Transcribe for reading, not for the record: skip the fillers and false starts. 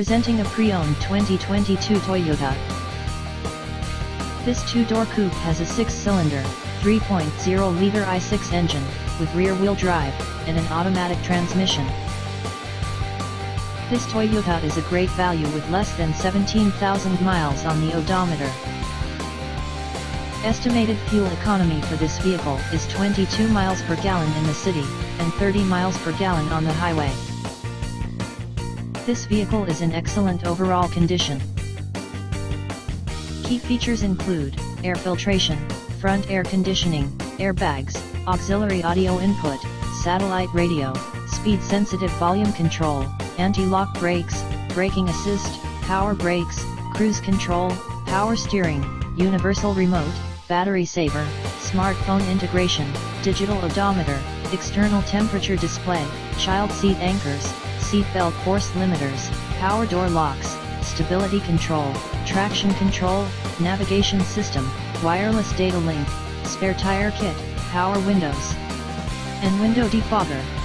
Presenting a pre-owned 2022 Toyota. This two-door coupe has a 6-cylinder, 3.0-liter i6 engine, with rear-wheel drive, and an automatic transmission. This Toyota is a great value with less than 17,000 miles on the odometer. Estimated fuel economy for this vehicle is 22 miles per gallon in the city, and 30 miles per gallon on the highway. This vehicle is in excellent overall condition. Key features include air filtration, front air conditioning, airbags, auxiliary audio input, satellite radio, speed-sensitive volume control, anti-lock brakes, braking assist, power brakes, cruise control, power steering, universal remote, battery saver, smartphone integration, digital odometer, external temperature display, child seat anchors, seat belt force limiters, power door locks, stability control, traction control, navigation system, wireless data link, spare tire kit, power windows, and window defogger.